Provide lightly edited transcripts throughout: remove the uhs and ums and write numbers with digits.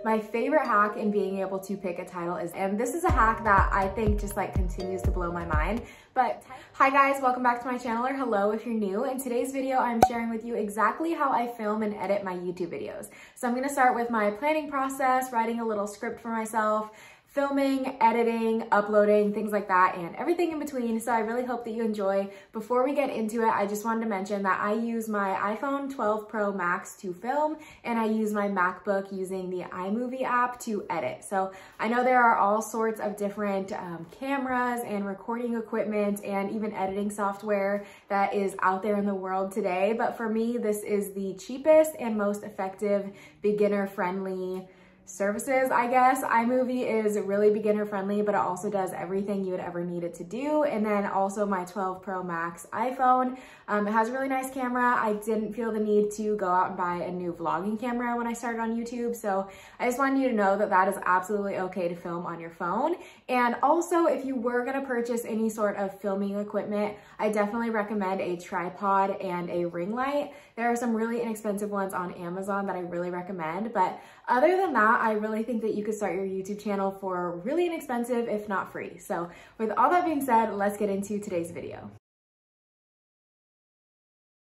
My favorite hack in being able to pick a title is, and this is a hack that I think just like continues to blow my mind, but hi guys, welcome back to my channel, or hello if you're new. In today's video, I'm sharing with you exactly how I film and edit my YouTube videos. So I'm gonna start with my planning process, writing a little script for myself, filming, editing, uploading, things like that, and everything in between. So I really hope that you enjoy. Before we get into it, I just wanted to mention that I use my iPhone 12 Pro Max to film, and I use my MacBook using the Imovie app to edit. So I know there are all sorts of different cameras and recording equipment and even editing software that is out there in the world today. But for me, this is the cheapest and most effective beginner-friendly services, I guess. iMovie is really beginner friendly, but it also does everything you would ever need it to do. And then also my 12 Pro Max iPhone, it has a really nice camera. I didn't feel the need to go out and buy a new vlogging camera when I started on YouTube. So I just wanted you to know that that is absolutely okay to film on your phone. And also, if you were gonna purchase any sort of filming equipment, I definitely recommend a tripod and a ring light. There are some really inexpensive ones on Amazon that I really recommend, but other than that, I really think that you could start your YouTube channel for really inexpensive, if not free. So with all that being said, let's get into today's video.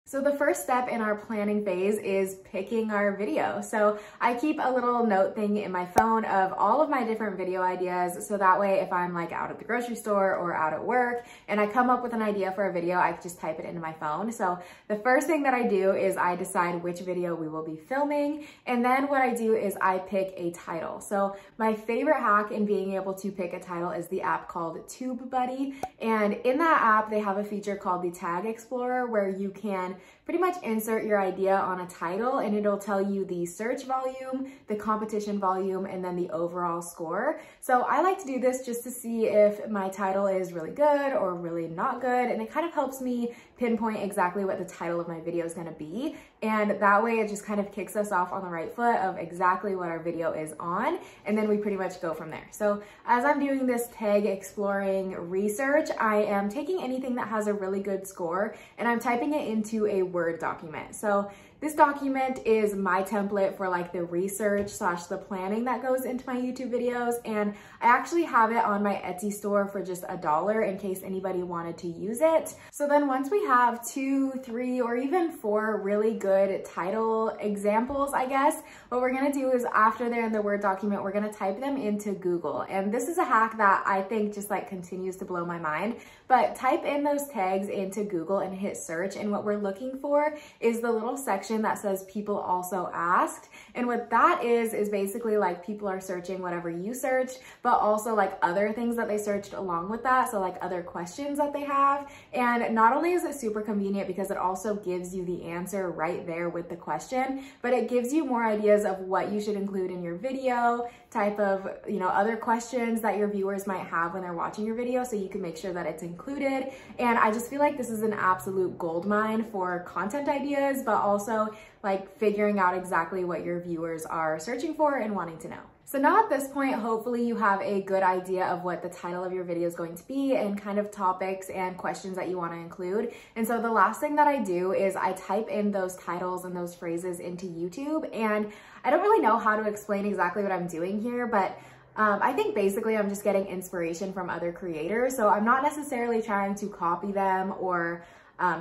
So the first step in our planning phase is picking our video. So I keep a little note thing in my phone of all of my different video ideas. So that way, if I'm like out at the grocery store or out at work and I come up with an idea for a video, I can just type it into my phone. So the first thing that I do is I decide which video we will be filming. And then what I do is I pick a title. So my favorite hack in being able to pick a title is the app called TubeBuddy. And in that app, they have a feature called the Tag Explorer where you can pretty much insert your idea on a title and it'll tell you the search volume, the competition volume, and then the overall score. So I like to do this just to see if my title is really good or really not good, and it kind of helps me pinpoint exactly what the title of my video is gonna be. And that way it just kind of kicks us off on the right foot of exactly what our video is on, and then we pretty much go from there. So as I'm doing this tag exploring research, I am taking anything that has a really good score and I'm typing it into a Word document. So this document is my template for like the research / the planning that goes into my YouTube videos. And I actually have it on my Etsy store for just $1 in case anybody wanted to use it. So then once we have 2, 3, or even 4 really good title examples, I guess, what we're gonna do is after they're in the Word document, we're gonna type them into Google. And this is a hack that I think just like continues to blow my mind, but type in those tags into Google and hit search. And what we're looking for is the little section that says people also asked. And what that is basically like people are searching whatever you searched, but also like other things that they searched along with that. So like other questions that they have. And not only is it super convenient because it also gives you the answer right there with the question, but it gives you more ideas of what you should include in your video, type of, you know, other questions that your viewers might have when they're watching your video, so you can make sure that it's included. And I just feel like this is an absolute goldmine for content ideas, but also like figuring out exactly what your viewers are searching for and wanting to know. So now at this point, hopefully you have a good idea of what the title of your video is going to be and kind of topics and questions that you want to include. And so the last thing that I do is I type in those titles and those phrases into YouTube. And I don't really know how to explain exactly what I'm doing here, but I think basically I'm just getting inspiration from other creators. So I'm not necessarily trying to copy them or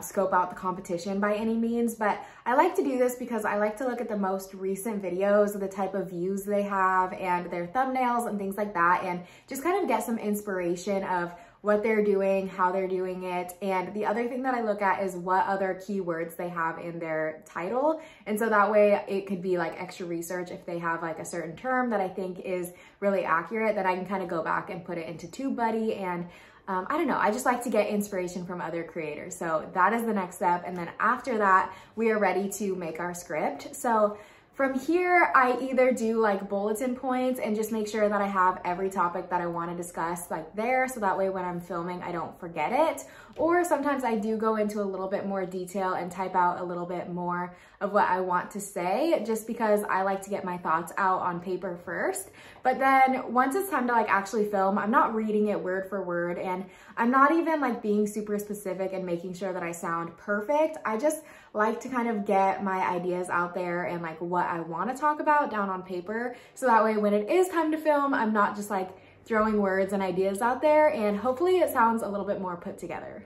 scope out the competition by any means, but I like to do this because I like to look at the most recent videos, the type of views they have and their thumbnails and things like that, and just kind of get some inspiration of what they're doing, how they're doing it. And the other thing that I look at is what other keywords they have in their title. And so that way it could be like extra research. If they have like a certain term that I think is really accurate, then I can kind of go back and put it into TubeBuddy. And I don't know, I just like to get inspiration from other creators. So that is the next step. And then after that, we are ready to make our script. So from here, I either do like bulletin points and just make sure that I have every topic that I want to discuss like there. So that way when I'm filming, I don't forget it. Or sometimes I do go into a little bit more detail and type out a little bit more of what I want to say, just because I like to get my thoughts out on paper first. But then once it's time to like actually film, I'm not reading it word for word, and I'm not even like being super specific and making sure that I sound perfect. I just like to kind of get my ideas out there and like what I want to talk about down on paper. So that way when it is time to film, I'm not just like throwing words and ideas out there, and hopefully it sounds a little bit more put together.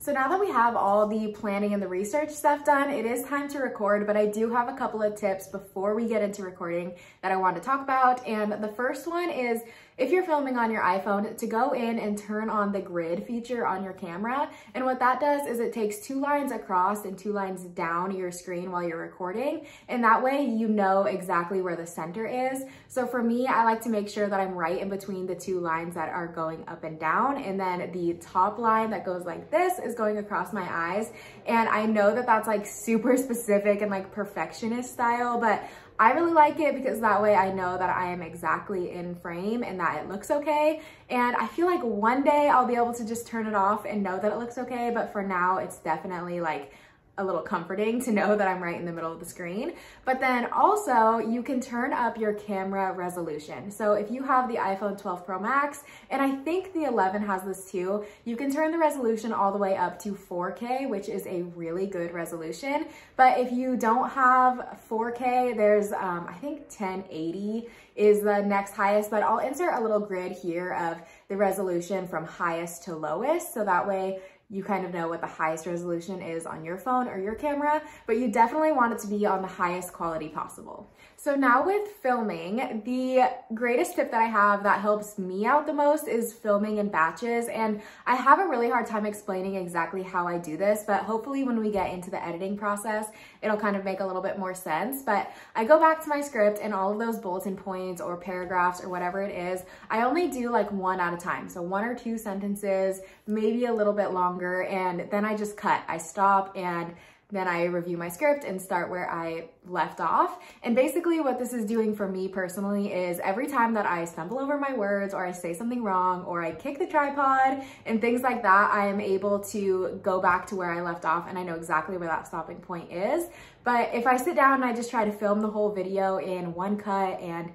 So now that we have all the planning and the research stuff done, it is time to record, but I do have a couple of tips before we get into recording that I want to talk about. And the first one is, if you're filming on your iPhone, to go in and turn on the grid feature on your camera. And what that does is it takes 2 lines across and 2 lines down your screen while you're recording. And that way you know exactly where the center is. So for me, I like to make sure that I'm right in between the 2 lines that are going up and down. And then the top line that goes like this is going across my eyes. And I know that that's like super specific and like perfectionist style, but I really like it because that way I know that I am exactly in frame and that it looks okay. And I feel like one day I'll be able to just turn it off and know that it looks okay. But for now, it's definitely like a little comforting to know that I'm right in the middle of the screen. But then also you can turn up your camera resolution. So if you have the iPhone 12 Pro Max, and I think the 11 has this too, you can turn the resolution all the way up to 4K, which is a really good resolution. But if you don't have 4K, there's I think 1080 is the next highest, but I'll insert a little grid here of the resolution from highest to lowest. So that way you kind of know what the highest resolution is on your phone or your camera, but you definitely want it to be on the highest quality possible. So now with filming, the greatest tip that I have that helps me out the most is filming in batches. And I have a really hard time explaining exactly how I do this, but hopefully when we get into the editing process, it'll kind of make a little bit more sense. But I go back to my script, and all of those bulletin points or paragraphs or whatever it is, I only do like 1 at a time. So 1 or 2 sentences, maybe a little bit longer, and then I just cut. I stop, and then I review my script and start where I left off. And basically what this is doing for me personally is every time that I stumble over my words, or I say something wrong, or I kick the tripod and things like that, I am able to go back to where I left off, and I know exactly where that stopping point is. But if I sit down and I just try to film the whole video in one cut and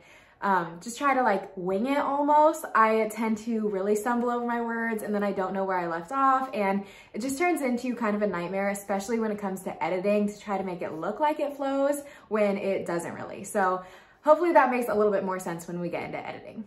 just try to like wing it almost, I tend to really stumble over my words, and then I don't know where I left off, and it just turns into kind of a nightmare, especially when it comes to editing, to try to make it look like it flows when it doesn't really. So hopefully that makes a little bit more sense when we get into editing.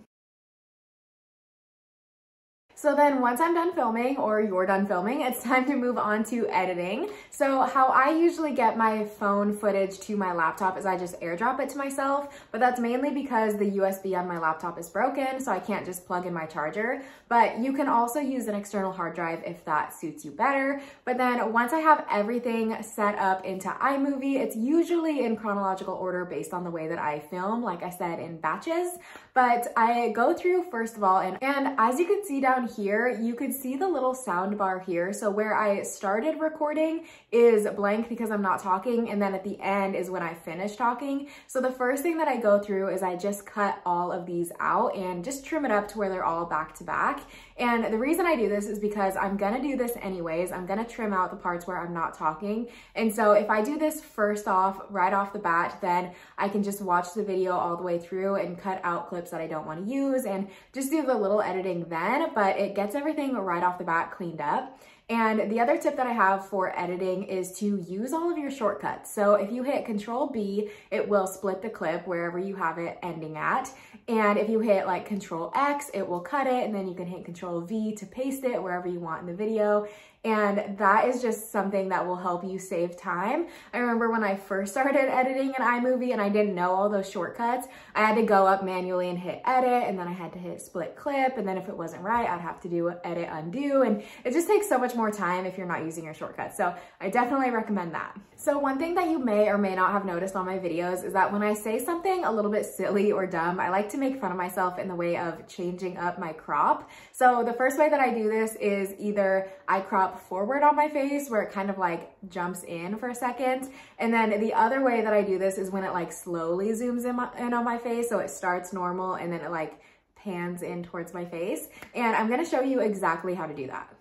So then once I'm done filming, or you're done filming, it's time to move on to editing. So how I usually get my phone footage to my laptop is I just airdrop it to myself, but that's mainly because the USB on my laptop is broken, so I can't just plug in my charger. But you can also use an external hard drive if that suits you better. But then once I have everything set up into Imovie, it's usually in chronological order based on the way that I film, like I said, in batches. But I go through first of all, and as you can see down here, you could see the little sound bar here. So where I started recording is blank because I'm not talking, and then at the end is when I finish talking. So the first thing that I go through is I just cut all of these out and just trim it up to where they're all back to back. And the reason I do this is because I'm gonna do this anyways. I'm gonna trim out the parts where I'm not talking. And so if I do this first off, right off the bat, then I can just watch the video all the way through and cut out clips that I don't want to use and just do the little editing then, but it gets everything right off the bat cleaned up. And the other tip that I have for editing is to use all of your shortcuts. So if you hit Control B, it will split the clip wherever you have it ending at. And if you hit like Control X, it will cut it, and then you can hit Control V to paste it wherever you want in the video. And that is just something that will help you save time. I remember when I first started editing in iMovie and I didn't know all those shortcuts, I had to go up manually and hit edit, and then I had to hit split clip, and then if it wasn't right, I'd have to do edit undo, and it just takes so much more time if you're not using your shortcuts. So I definitely recommend that. So one thing that you may or may not have noticed on my videos is that when I say something a little bit silly or dumb, I like to make fun of myself in the way of changing up my crop. So the first way that I do this is either I crop forward on my face where it kind of like jumps in for a second, and then the other way that I do this is when it like slowly zooms in on my face, so it starts normal and then it like pans in towards my face. And I'm gonna show you exactly how to do that.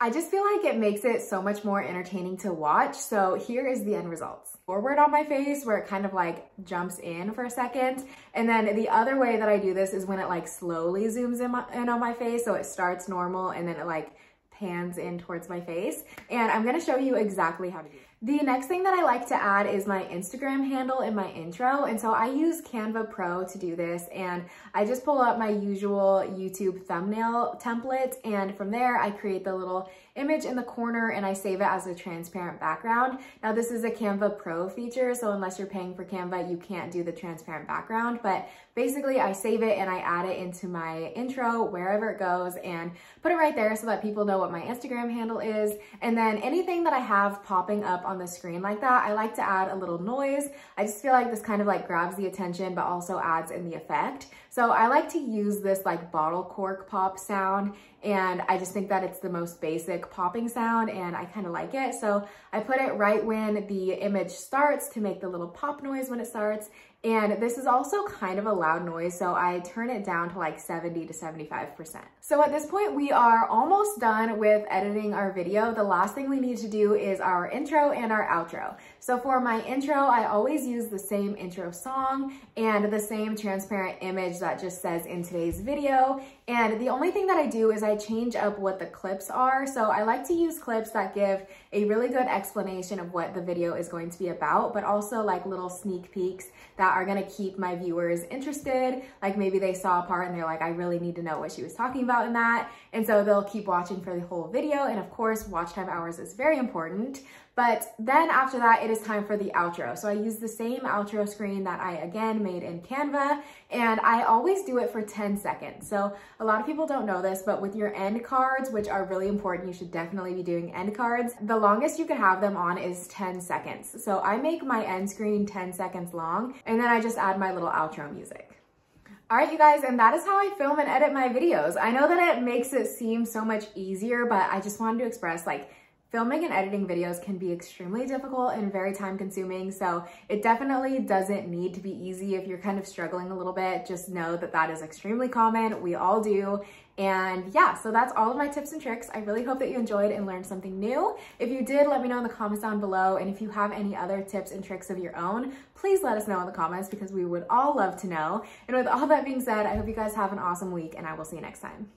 I just feel like it makes it so much more entertaining to watch. So here is the end results. Forward on my face where it kind of like jumps in for a second. And then the other way that I do this is when it like slowly zooms in on my face. So it starts normal and then it like pans in towards my face. And I'm gonna show you exactly how to do it. The next thing that I like to add is my Instagram handle in my intro. And so I use Canva Pro to do this. And I just pull up my usual YouTube thumbnail template. And from there, I create the little image in the corner and I save it as a transparent background. Now this is a Canva Pro feature. So unless you're paying for Canva, you can't do the transparent background. But basically I save it and I add it into my intro wherever it goes and put it right there so that people know what my Instagram handle is. And then anything that I have popping up on the screen like that, I like to add a little noise. I just feel like this kind of like grabs the attention but also adds in the effect. So I like to use this like bottle cork pop sound, and I just think that it's the most basic popping sound and I kind of like it. So I put it right when the image starts to make the little pop noise when it starts. And this is also kind of a loud noise, so I turn it down to like 70 to 75%. So at this point, we are almost done with editing our video. The last thing we need to do is our intro and our outro. So for my intro, I always use the same intro song and the same transparent image that just says in today's video. And the only thing that I do is I change up what the clips are. So I like to use clips that give a really good explanation of what the video is going to be about, but also like little sneak peeks that are gonna keep my viewers interested. Like maybe they saw a part and they're like, I really need to know what she was talking about in that. And so they'll keep watching for the whole video. And of course, watch time hours is very important. But then after that, it is time for the outro. So I use the same outro screen that I again made in Canva, and I always do it for 10 seconds. So a lot of people don't know this, but with your end cards, which are really important, you should definitely be doing end cards. The longest you can have them on is 10 seconds. So I make my end screen 10 seconds long, and then I just add my little outro music. All right, you guys, and that is how I film and edit my videos. I know that it makes it seem so much easier, but I just wanted to express like, filming and editing videos can be extremely difficult and very time consuming, so it definitely doesn't need to be easy. If you're kind of struggling a little bit, just know that that is extremely common. We all do. And yeah, so that's all of my tips and tricks. I really hope that you enjoyed and learned something new. If you did, let me know in the comments down below. And if you have any other tips and tricks of your own, please let us know in the comments because we would all love to know. And with all that being said, I hope you guys have an awesome week and I will see you next time.